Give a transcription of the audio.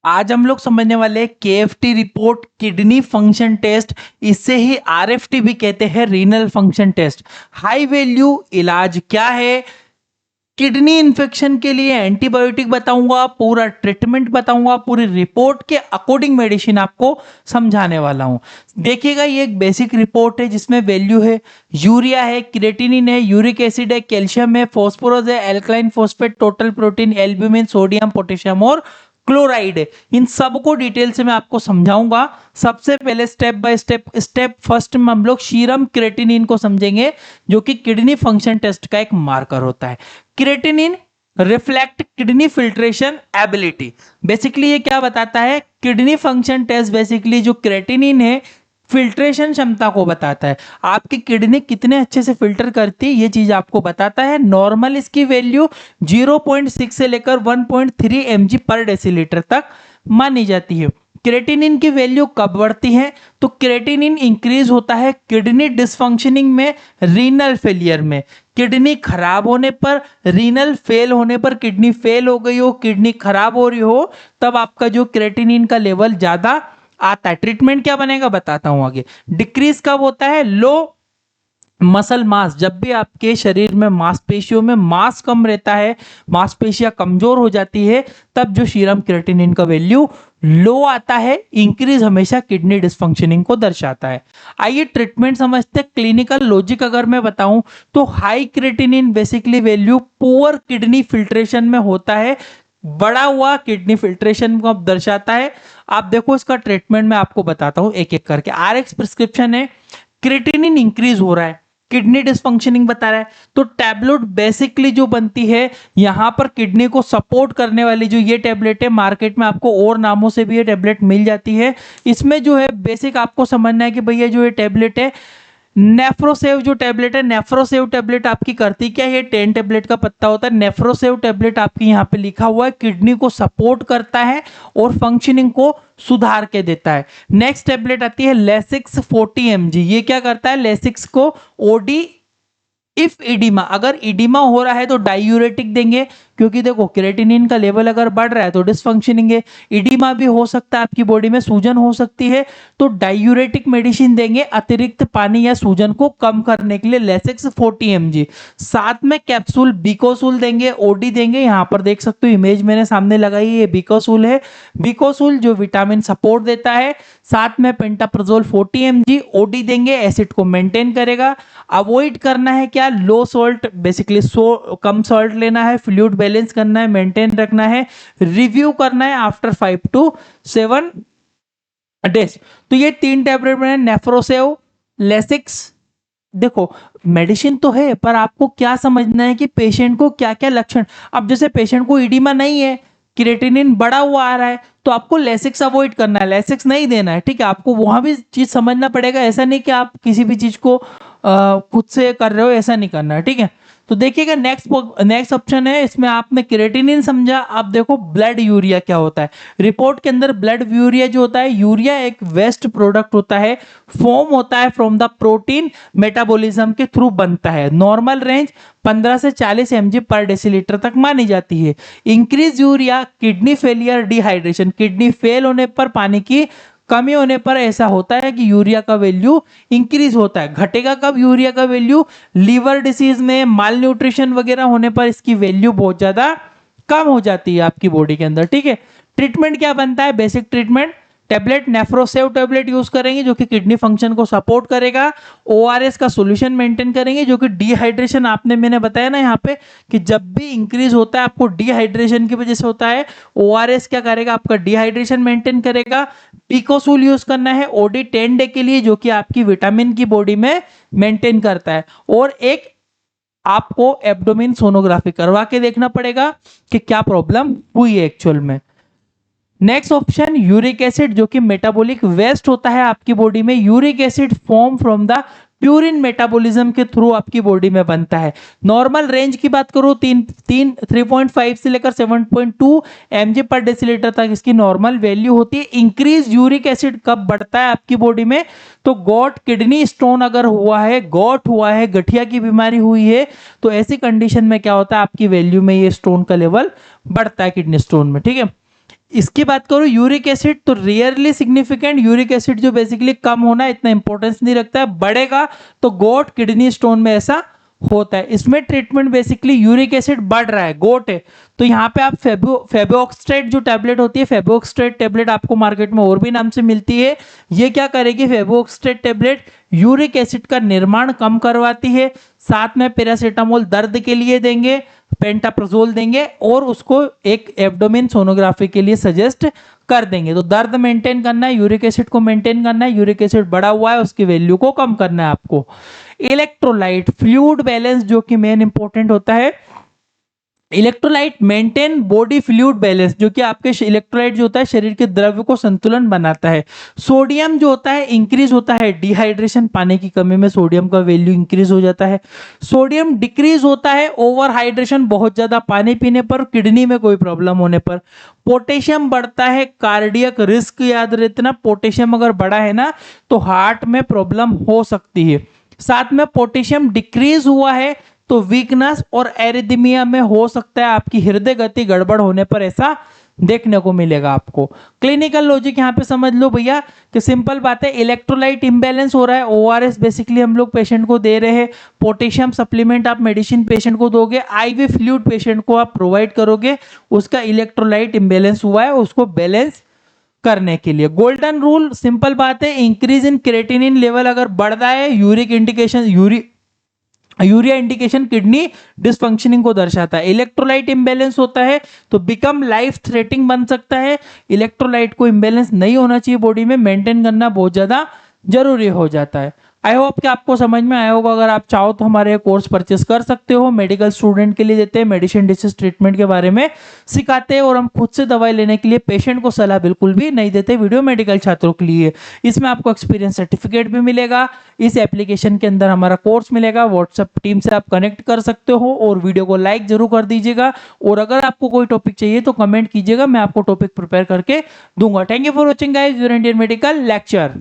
आज हम लोग समझने वाले हैं KFT report, kidney function test, इससे ही आरएफटी भी कहते हैं, renal function test. High value इलाज क्या है, किडनी इन्फेक्शन के लिए एंटीबायोटिक बताऊंगा, पूरा ट्रीटमेंट बताऊंगा, पूरी रिपोर्ट के अकॉर्डिंग मेडिसिन आपको समझाने वाला हूं। देखिएगा, ये एक बेसिक रिपोर्ट है जिसमें वैल्यू है, यूरिया है, क्रिएटिनिन है, यूरिक एसिड है, कैल्शियम है, फास्फोरस है, alkaline phosphate, total protein, albumin, sodium, potassium और क्लोराइड है। इन सबको डिटेल से मैं आपको समझाऊंगा। सबसे पहले स्टेप बाय स्टेप फर्स्ट में हम लोग सीरम क्रिएटिनिन को समझेंगे, जो कि किडनी फंक्शन टेस्ट का एक मार्कर होता है। Creatinine reflect kidney filtration ability. Basically ये क्या बताता है, किडनी फंक्शन टेस्ट बेसिकली जो क्रिएटिनिन है फिल्ट्रेशन क्षमता को बताता है, आपकी किडनी कितने अच्छे से फिल्टर करती है ये चीज आपको बताता है। नॉर्मल इसकी वैल्यू 0.6 से लेकर 1.3 mg पर डेसीलीटर तक मानी जाती है। क्रिएटिनिन की वैल्यू कब बढ़ती है, तो क्रिएटिनिन इंक्रीज होता है किडनी डिसफंक्शनिंग में, रीनल फेलियर में। किडनी खराब होने पर, रीनल फेल होने पर, किडनी फेल हो गई हो, किडनी खराब हो रही हो, तब आपका जो क्रिएटिनिन का लेवल ज्यादा आता है। ट्रीटमेंट क्या बनेगा बताता हूं आगे। डिक्रीज कब होता है, लो मसल मास, जब भी आपके शरीर में मांसपेशियों में मास कम रहता है, मांसपेशियां कमजोर हो जाती है, तब जो सीरम क्रिएटिनिन का वैल्यू लो आता है। इंक्रीज हमेशा किडनी डिसफंक्शनिंग को दर्शाता है। आइए ट्रीटमेंट समझते हैं। क्लिनिकल लॉजिक अगर मैं बताऊं तो high creatinine basically value poor kidney filtration में होता है, बड़ा हुआ किडनी फिल्ट्रेशन को दर्शाता है। आप देखो इसका ट्रीटमेंट मैं आपको बताता हूं एक एक करके। आरएक्स प्रिस्क्रिप्शन है, क्रिएटिनिन इंक्रीज हो रहा है, किडनी डिसफंक्शनिंग बता रहा है, तो टैबलेट बेसिकली जो बनती है यहां पर किडनी को सपोर्ट करने वाली जो ये टैबलेट है, मार्केट में आपको और नामों से भी ये टैबलेट मिल जाती है। इसमें जो है बेसिक आपको समझना है कि भैया जो ये टैबलेट है, नेफ्रोसेव जो टैबलेट है, नेफ्रोसेव टैबलेट आपकी करती क्या है, ये 10 टैबलेट का पत्ता होता है। नेफ्रोसेव टैबलेट आपकी यहाँ पे लिखा हुआ है, किडनी को सपोर्ट करता है और फंक्शनिंग को सुधार के देता है। नेक्स्ट टैबलेट आती है लेसिक्स 40 mg। ये क्या करता है, लेसिक्स को ओडी इफ इडिमा, अगर इडिमा हो रहा है तो डायूरेटिक देंगे, क्योंकि देखो क्रिएटिनिन का लेवल अगर बढ़ रहा है तो डिसफंक्शनिंग है। इडिमा भी हो सकता है, आपकी बॉडी में सूजन हो सकती है, तो डायूरेटिक मेडिसिन देंगे अतिरिक्त पानी या सूजन को कम करने के लिए, लेसिक्स 40 mg। साथ में कैप्सूल बिकोसूल देंगे, ओडी देंगे। यहाँ पर देख सकते हो इमेज मैंने सामने लगाई है, ये बिकोसूल है। बिकोसूल जो विटामिन सपोर्ट देता है। साथ में पेंटाप्रोजोल 40 mg, ओडी देंगे, एसिड को मेंटेन करेगा। अवॉइड करना है क्या, लो सॉल्ट, बेसिकली कम सॉल्ट लेना है, फ्लूइड बैलेंस करना है, मेंटेन रखना है, रिव्यू करना है आफ्टर 5 to 7 डेज। तो ये 3 टैबलेट में नेफ्रोसेव, लेसिक्स। देखो मेडिसिन तो है, पर आपको क्या समझना है कि पेशेंट को क्या क्या लक्षण। अब जैसे पेशेंट को इडिमा नहीं है, क्रिएटिनिन बढ़ा हुआ आ रहा है, तो आपको लेसिक्स अवॉइड करना है, लेसिक्स नहीं देना है, ठीक है। आपको वहां भी चीज समझना पड़ेगा, ऐसा नहीं कि आप किसी भी चीज को खुद से कर रहे हो, ऐसा नहीं करना है, ठीक है। तो देखिएगा नेक्स्ट ऑप्शन है, इसमें आपने क्रिएटिनिन समझा। आप देखो ब्लड यूरिया क्या होता है। रिपोर्ट के अंदर ब्लड यूरिया जो होता है, यूरिया एक वेस्ट प्रोडक्ट होता है, फॉर्म होता है फ्रॉम द प्रोटीन मेटाबॉलिज्म के थ्रू बनता है। नॉर्मल रेंज 15 से 40 mg पर डेसीलीटर तक मानी जाती है। Increase urea, kidney failure, dehydration, kidney fail होने पर, पानी की कमी होने पर ऐसा होता है कि यूरिया का वैल्यू इंक्रीज होता है। घटेगा कब यूरिया का वैल्यू, लीवर डिसीज में, माल न्यूट्रिशन वगैरह होने पर इसकी वैल्यू बहुत ज्यादा कम हो जाती है आपकी बॉडी के अंदर, ठीक है। ट्रीटमेंट क्या बनता है, basic treatment tablet, Nefrosave tablet use करेंगे जो कि किडनी फंक्शन को सपोर्ट करेगा। ओआरएस का सॉल्यूशन मेंटेन करेंगे, जो कि डिहाइड्रेशन, आपने मैंने बताया ना यहाँ पे कि जब भी इंक्रीज होता है आपको डिहाइड्रेशन की वजह से होता है, ओआरएस क्या करेगा, आपका डिहाइड्रेशन मेंटेन करेगा। पिकोसूल यूज करना है ओडी 10 डे के लिए, जो कि आपकी विटामिन की बॉडी में मेंटेन करता है। और एक आपको एब्डोमेन सोनोग्राफी करवा के देखना पड़ेगा कि क्या प्रॉब्लम हुई है एक्चुअल में। नेक्स्ट ऑप्शन यूरिक एसिड, जो कि मेटाबॉलिक वेस्ट होता है आपकी बॉडी में। Uric acid form from the purine metabolism के थ्रू आपकी बॉडी में बनता है। नॉर्मल रेंज की बात करूं 3.5 से लेकर 7.2 mg पर डेसीलीटर तक इसकी नॉर्मल वैल्यू होती है। इंक्रीज यूरिक एसिड कब बढ़ता है आपकी बॉडी में, तो गॉट किडनी स्टोन अगर हुआ है, गॉट हुआ है, गठिया की बीमारी हुई है, तो ऐसी कंडीशन में क्या होता है, आपकी वैल्यू में ये स्टोन का लेवल बढ़ता है किडनी स्टोन में, ठीक है। इसकी बात करूं यूरिक एसिड, तो रेयरली सिग्निफिकेंट यूरिक एसिड जो बेसिकली कम होना इतना इंपॉर्टेंस नहीं रखता है, बढ़ेगा तो गोट किडनी स्टोन में ऐसा होता है। इसमें ट्रीटमेंट बेसिकली यूरिक एसिड बढ़ रहा है, गोट है, तो यहाँ पे आप फेबोक्सट्रेट जो टैबलेट होती है, फेबोक्सट्रेट टैबलेट आपको मार्केट में और भी नाम से मिलती है, ये क्या करेगी, फेबोक्सट्रेट टैबलेट यूरिक एसिड का निर्माण कम करवाती है। साथ में पैरासीटामोल दर्द के लिए देंगे, पेंटाप्रोजोल देंगे और उसको एक एब्डोमेन सोनोग्राफी के लिए सजेस्ट कर देंगे। तो दर्द मेंटेन करना है, यूरिक एसिड को मेंटेन करना है, यूरिक एसिड बढ़ा हुआ है उसकी वैल्यू को कम करना है आपको। इलेक्ट्रोलाइट फ्लूइड बैलेंस जो कि मेन इंपॉर्टेंट होता है। Electrolyte maintain body fluid balance, जो कि आपके इलेक्ट्रोलाइट जो होता है शरीर के द्रव्य को संतुलन बनाता है। सोडियम जो होता है इंक्रीज होता है, डिहाइड्रेशन पानी की कमी में सोडियम का वैल्यू इंक्रीज हो जाता है। सोडियम डिक्रीज होता है ओवर हाइड्रेशन, बहुत ज्यादा पानी पीने पर, किडनी में कोई प्रॉब्लम होने पर। पोटेशियम बढ़ता है, कार्डियक रिस्क याद रखना, पोटेशियम अगर बढ़ा है ना तो हार्ट में प्रॉब्लम हो सकती है। साथ में पोटेशियम डिक्रीज हुआ है तो वीकनेस और एरिथमिया में हो सकता है आपकी हृदय गति गड़बड़ होने पर ऐसा देखने को मिलेगा आपको। क्लिनिकल लॉजिक यहाँ पे समझ लो भैया कि सिंपल बात है, इलेक्ट्रोलाइट इंबैलेंस हो रहा है, ओआरएस बेसिकली हम लोग पेशेंट को दे रहे हैं, पोटेशियम सप्लीमेंट आप मेडिसिन पेशेंट को दोगे, आईवी फ्लूइड पेशेंट को आप प्रोवाइड करोगे, उसका इलेक्ट्रोलाइट इंबैलेंस हुआ है उसको बैलेंस करने के लिए। गोल्डन रूल सिंपल बात है, इंक्रीज इन क्रेटिनिन लेवल अगर बढ़ रहा है, यूरिया इंडिकेशन किडनी डिसफंक्शनिंग को दर्शाता है। इलेक्ट्रोलाइट इंबैलेंस होता है तो बिकम लाइफ थ्रेटिंग बन सकता है। इलेक्ट्रोलाइट को इंबैलेंस नहीं होना चाहिए, बॉडी में मेंटेन करना बहुत ज्यादा जरूरी हो जाता है। आई होप कि आपको समझ में आया होगा। अगर आप चाहो तो हमारे कोर्स परचेस कर सकते हो, मेडिकल स्टूडेंट के लिए देते हैं, मेडिसिन डिसीज ट्रीटमेंट के बारे में सिखाते हैं और हम खुद से दवाई लेने के लिए पेशेंट को सलाह बिल्कुल भी नहीं देते, वीडियो मेडिकल छात्रों के लिए। इसमें आपको एक्सपीरियंस सर्टिफिकेट भी मिलेगा, इस एप्लीकेशन के अंदर हमारा कोर्स मिलेगा, व्हाट्सएप टीम से आप कनेक्ट कर सकते हो और वीडियो को लाइक जरूर कर दीजिएगा। और अगर आपको कोई टॉपिक चाहिए तो कमेंट कीजिएगा, मैं आपको टॉपिक प्रिपेयर करके दूंगा। Thank you for watching guys, your Indian medical lecture.